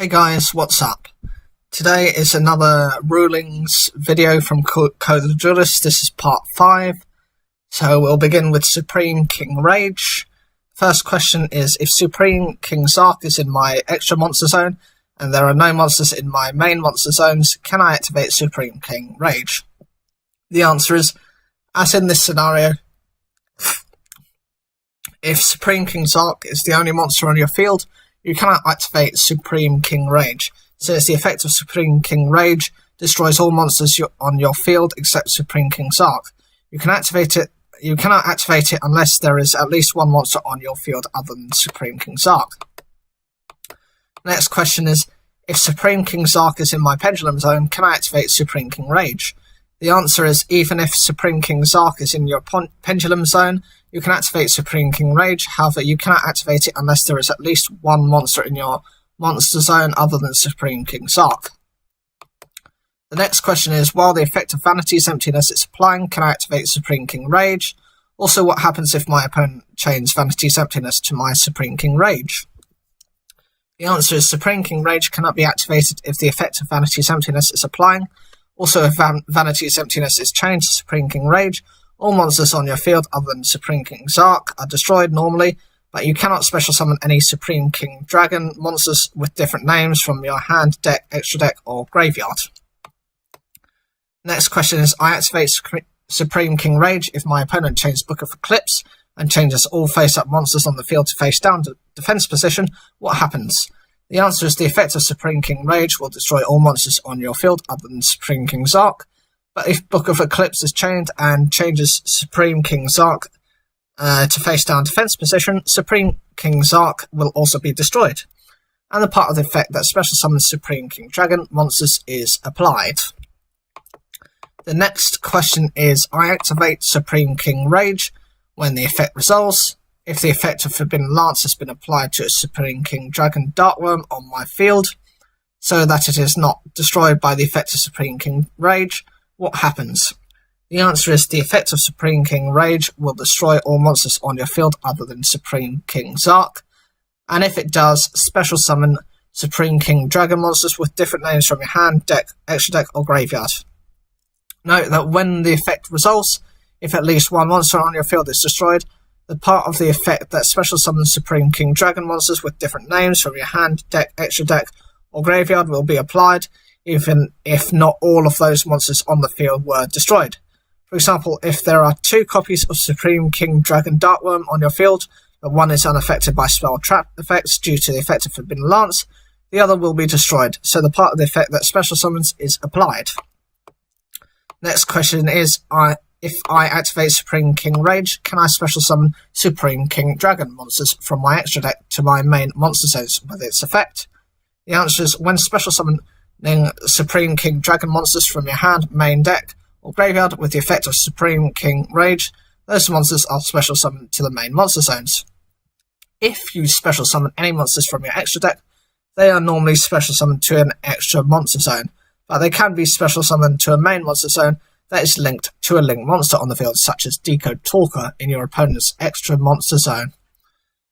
Hey guys, what's up? Today is another rulings video from Code of Duelist. This is part 5. So we'll begin with Supreme King Rage. First question is, if Supreme King Zark is in my extra monster zone and there are no monsters in my main monster zones, can I activate Supreme King Rage? The answer is, as in this scenario, if Supreme King Zark is the only monster on your field, you cannot activate Supreme King Rage, since the effect of Supreme King Rage destroys all monsters on your field except Supreme King Zark. You cannot activate it unless there is at least one monster on your field other than Supreme King Zark. Next question is, if Supreme King Zark is in my Pendulum Zone, can I activate Supreme King Rage? The answer is, even if Supreme King Zark is in your Pendulum Zone, you can activate Supreme King Rage. However, you cannot activate it unless there is at least one monster in your monster zone other than Supreme King Zark. The next question is, while the effect of Vanity's Emptiness is applying, can I activate Supreme King Rage? Also, what happens if my opponent chains Vanity's Emptiness to my Supreme King Rage? The answer is, Supreme King Rage cannot be activated if the effect of Vanity's Emptiness is applying. Also, if Vanity's Emptiness is chained to Supreme King Rage, all monsters on your field other than Supreme King Zark are destroyed normally, but you cannot special summon any Supreme King Dragon monsters with different names from your hand, deck, extra deck, or graveyard. Next question is, I activate Supreme King Rage if my opponent changes Book of Eclipse and changes all face-up monsters on the field to face-down defense position. What happens? The answer is, the effect of Supreme King Rage will destroy all monsters on your field other than Supreme King Zark. But if Book of Eclipse is chained and changes Supreme King Zark to face-down defense position, Supreme King Zark will also be destroyed. And the part of the effect that special summons Supreme King Dragon monsters is applied. The next question is, I activate Supreme King Rage when the effect resolves. If the effect of Forbidden Lance has been applied to a Supreme King Dragon Darkworm on my field, so that it is not destroyed by the effect of Supreme King Rage, what happens? The answer is, the effect of Supreme King Rage will destroy all monsters on your field other than Supreme King Zark. And if it does, special summon Supreme King Dragon monsters with different names from your hand, deck, extra deck, or graveyard. Note that when the effect resolves, if at least one monster on your field is destroyed, the part of the effect that special summons Supreme King Dragon monsters with different names from your hand, deck, extra deck, or graveyard will be applied, even if not all of those monsters on the field were destroyed. For example, if there are 2 copies of Supreme King Dragon Darkworm on your field, but one is unaffected by spell trap effects due to the effect of Forbidden Lance, the other will be destroyed, so the part of the effect that special summons is applied. Next question is, if I activate Supreme King Rage, can I special summon Supreme King Dragon monsters from my extra deck to my main monster zones with its effect? The answer is, when special summoning Supreme King Dragon monsters from your hand, main deck, or graveyard with the effect of Supreme King Rage, those monsters are special summoned to the main monster zones. If you special summon any monsters from your extra deck, they are normally special summoned to an extra monster zone, but they can be special summoned to a main monster zone that is linked to a linked monster on the field, such as Decode Talker in your opponent's extra monster zone.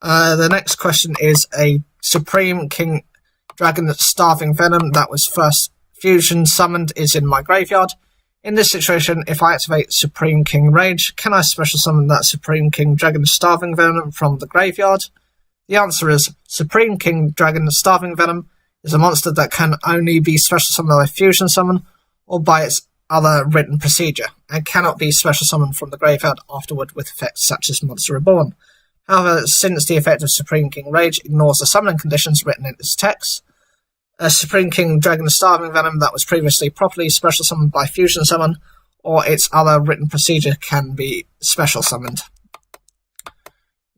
The next question is, a Supreme King Dragon Starving Venom that was first fusion summoned is in my graveyard. In this situation, if I activate Supreme King Rage, can I special summon that Supreme King Dragon Starving Venom from the graveyard? The answer is, Supreme King Dragon Starving Venom is a monster that can only be special summoned by fusion summon or by its other written procedure, and cannot be special summoned from the graveyard afterward with effects such as Monster Reborn. However, since the effect of Supreme King Rage ignores the summoning conditions written in its text, a Supreme King Dragon Starving Venom that was previously properly special summoned by fusion summon or its other written procedure can be special summoned.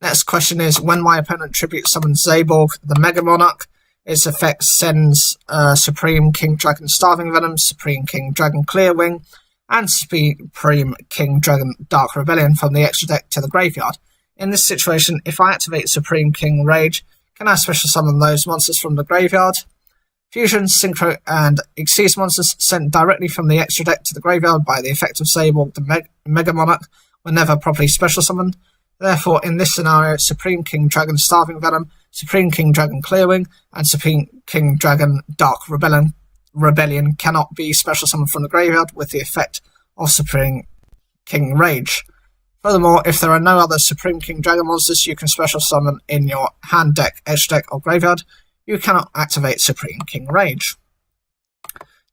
Next question is, when my opponent tribute summons Zaborg, the Mega Monarch, its effect sends Supreme King Dragon Starving Venom, Supreme King Dragon Clearwing, and Supreme King Dragon Dark Rebellion from the extra deck to the graveyard. In this situation, if I activate Supreme King Rage, can I special summon those monsters from the graveyard? Fusion, Synchro, and Xyz monsters sent directly from the extra deck to the graveyard by the effect of Zaborg, the Mega Monarch, were never properly special summoned. Therefore, in this scenario, Supreme King Dragon Starving Venom Supreme King Dragon Clearwing, and Supreme King Dragon Dark Rebellion cannot be special summoned from the graveyard with the effect of Supreme King Rage. Furthermore, if there are no other Supreme King Dragon monsters you can special summon in your hand deck, edge deck, or graveyard, you cannot activate Supreme King Rage.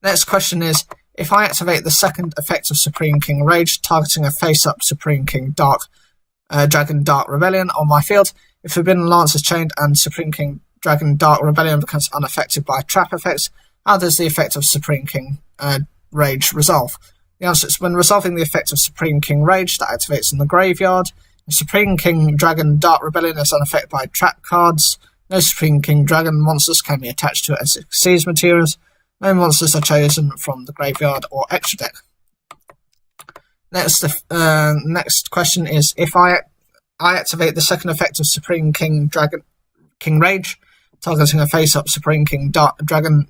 Next question is, if I activate the second effect of Supreme King Rage, targeting a face-up Supreme King Dragon Dark Rebellion on my field, if Forbidden Lance is chained and Supreme King Dragon Dark Rebellion becomes unaffected by trap effects, how does the effect of Supreme King Rage resolve? The answer is, when resolving the effect of Supreme King Rage that activates in the graveyard, if Supreme King Dragon Dark Rebellion is unaffected by trap cards, no Supreme King Dragon monsters can be attached to it as Xyz materials, no monsters are chosen from the graveyard or extra deck. Next question is, if I activate the second effect of Supreme King Rage, targeting a face-up Supreme King Dragon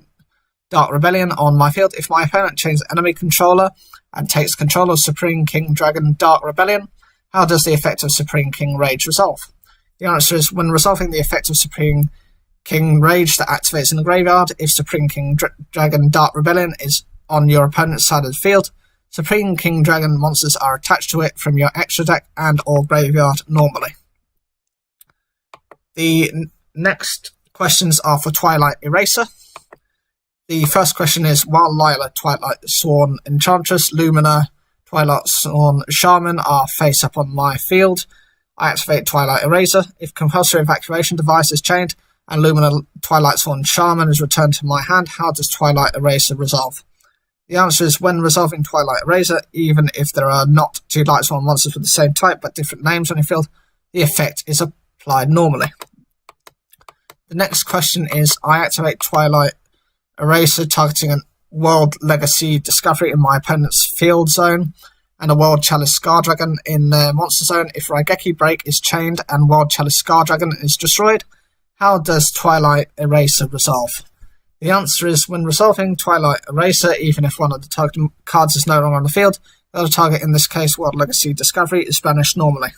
Dark Rebellion on my field, if my opponent chains enemy controller and takes control of Supreme King Dragon Dark Rebellion, how does the effect of Supreme King Rage resolve? The answer is, when resolving the effect of Supreme King Rage that activates in the graveyard, if Supreme King Dragon Dark Rebellion is on your opponent's side of the field, Supreme King Dragon monsters are attached to it from your extra deck and or graveyard normally. The next questions are for Twilight Eraser. The first question is, while Lila, Twilight Sworn Enchantress, Lumina, Twilight Sworn Shaman are face up on my field, I activate Twilight Eraser. If Compulsory Evacuation Device is chained and Lumina, Twilight Sworn Shaman is returned to my hand, how does Twilight Eraser resolve? The answer is, when resolving Twilight Eraser, even if there are not two Light Sworn monsters with the same type but different names on your field, the effect is applied normally. The next question is, I activate Twilight Eraser targeting a World Legacy Discovery in my opponent's field zone and a World Chalice Scar Dragon in their monster zone. If Raigeki Break is chained and World Chalice Scar Dragon is destroyed, how does Twilight Eraser resolve? The answer is, when resolving Twilight Eraser, even if one of the target cards is no longer on the field, the other target, in this case World Legacy Discovery, is banished normally.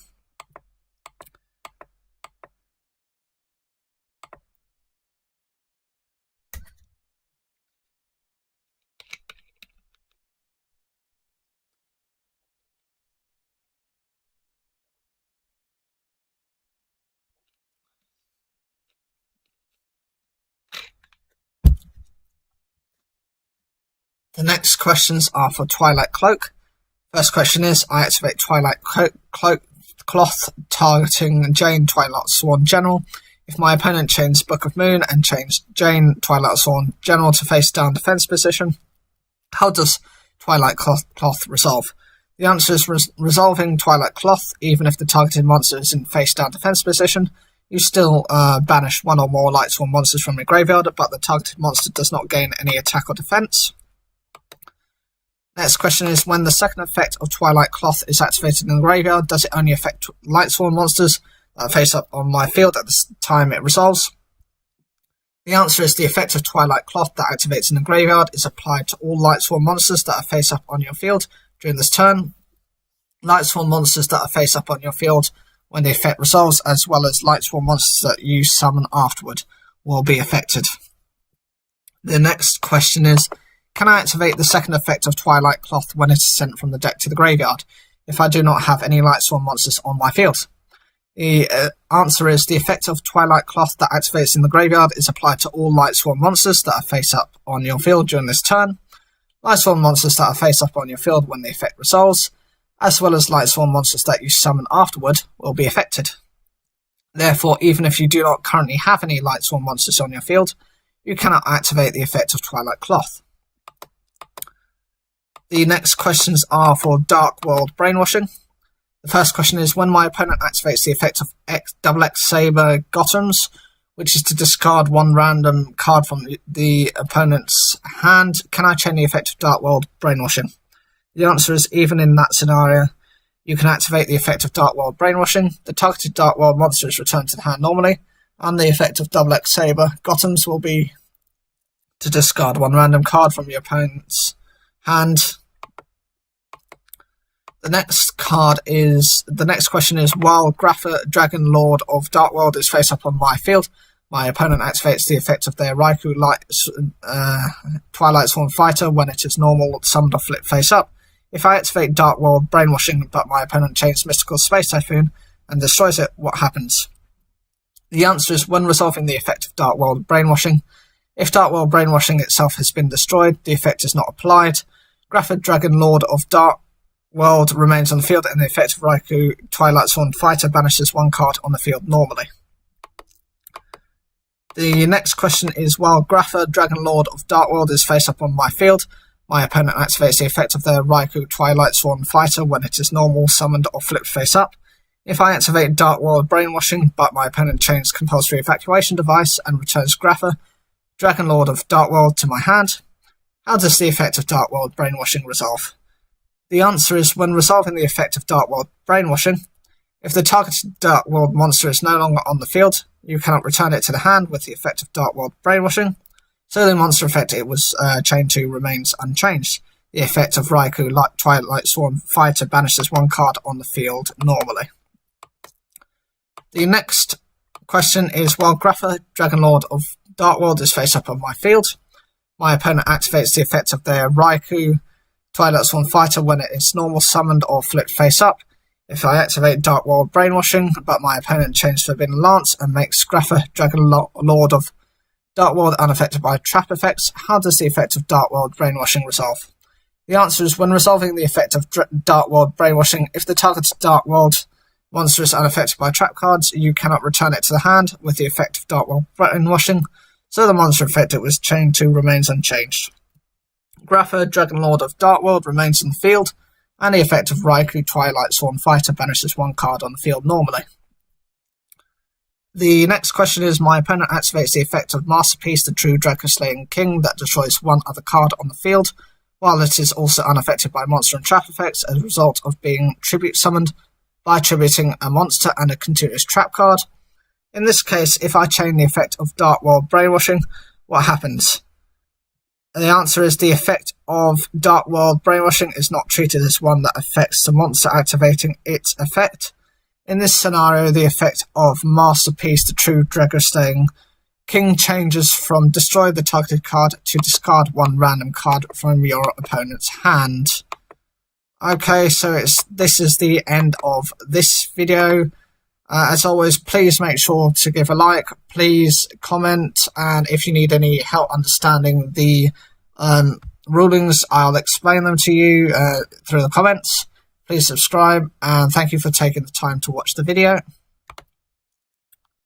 The next questions are for Twilight Cloak. First question is, I activate Twilight Cloth targeting Jane, Twilight Sworn General. If my opponent chains Book of Moon and chains Jane, Twilight Sworn General to face down defense position, how does Twilight Cloth resolve? The answer is, resolving Twilight Cloth, even if the targeted monster is in face down defense position, you still banish one or more Light Sworn monsters from your graveyard, but the targeted monster does not gain any attack or defense. Next question is, when the second effect of Twilight Cloth is activated in the graveyard, does it only affect Light Sworn monsters that face up on my field at the time it resolves? The answer is, the effect of Twilight Cloth that activates in the graveyard is applied to all Light Sworn monsters that are face up on your field during this turn. Light Sworn monsters that are face up on your field when the effect resolves, as well as Light Sworn monsters that you summon afterward, will be affected. The next question is, can I activate the second effect of Twilight Cloth when it is sent from the deck to the graveyard, if I do not have any Light Sworn monsters on my field? The answer is, the effect of Twilight Cloth that activates in the graveyard is applied to all Light Sworn monsters that are face up on your field during this turn. Light Sworn monsters that are face up on your field when the effect resolves, as well as Light Sworn monsters that you summon afterward, will be affected. Therefore, even if you do not currently have any Light Sworn monsters on your field, you cannot activate the effect of Twilight Cloth. The next questions are for Dark World Brainwashing. The first question is, when my opponent activates the effect of X Saber Gothams, which is to discard one random card from the opponent's hand, can I chain the effect of Dark World Brainwashing? The answer is, even in that scenario, you can activate the effect of Dark World Brainwashing. The targeted Dark World monster is returned to the hand normally, and the effect of X Saber Gothams will be to discard one random card from your opponent's hand. The next question is, while Grapha, Dragon Lord of Darkworld, is face up on my field, my opponent activates the effect of their Raikou Twilight Sworn Fighter when it is normal, summoned or flipped face up. If I activate Darkworld Brainwashing, but my opponent chains Mystical Space Typhoon and destroys it, what happens? The answer is, when resolving the effect of Darkworld Brainwashing, if Darkworld Brainwashing itself has been destroyed, the effect is not applied. Grapha, Dragon Lord of Darkworld remains on the field, and the effect of Raikou Twilight Sworn Fighter banishes one card on the field normally. The next question is, while Grapha, Dragon Lord of Darkworld, is face up on my field, my opponent activates the effect of their Raikou Twilight Sworn Fighter when it is normal, summoned or flipped face up. If I activate Darkworld Brainwashing, but my opponent chains Compulsory Evacuation Device and returns Grapha, Dragon Lord of Darkworld to my hand, how does the effect of Darkworld Brainwashing resolve? The answer is, when resolving the effect of Darkworld Brainwashing, if the targeted Darkworld monster is no longer on the field, you cannot return it to the hand with the effect of Darkworld Brainwashing, so the monster effect it was chained to remains unchanged. The effect of Raikou Twilight Sworn Fighter banishes one card on the field normally. The next question is, while Grapha, Dragon Lord of Darkworld, is face up on my field, my opponent activates the effect of their Raikou Twilight Sworn Fighter when it is normal, summoned or flipped face up. If I activate Darkworld Brainwashing, but my opponent chains Forbidden Lance and makes Grapha, Dragon Lord of Darkworld unaffected by trap effects, how does the effect of Darkworld Brainwashing resolve? The answer is, when resolving the effect of Darkworld Brainwashing, if the targeted Darkworld monster is unaffected by trap cards, you cannot return it to the hand with the effect of Darkworld Brainwashing, so the monster effect it was chained to remains unchanged. Grapha, Dragon Lord of Darkworld, remains in the field, and the effect of Raikou Twilight Sworn Fighter banishes one card on the field normally. The next question is, my opponent activates the effect of Masterpiece, the True Draco-Slaying King, that destroys one other card on the field, while it is also unaffected by monster and trap effects as a result of being tribute summoned by tributing a monster and a continuous trap card. In this case, if I chain the effect of Darkworld Brainwashing, what happens? The answer is, the effect of Darkworld Brainwashing is not treated as one that affects the monster activating its effect. In this scenario, the effect of Masterpiece, the True Draco-Slaying King, changes from destroy the targeted card to discard one random card from your opponent's hand. Okay, so this is the end of this video. As always, please make sure to give a like, please comment, and if you need any help understanding the rulings, I'll explain them to you through the comments. Please subscribe, and thank you for taking the time to watch the video.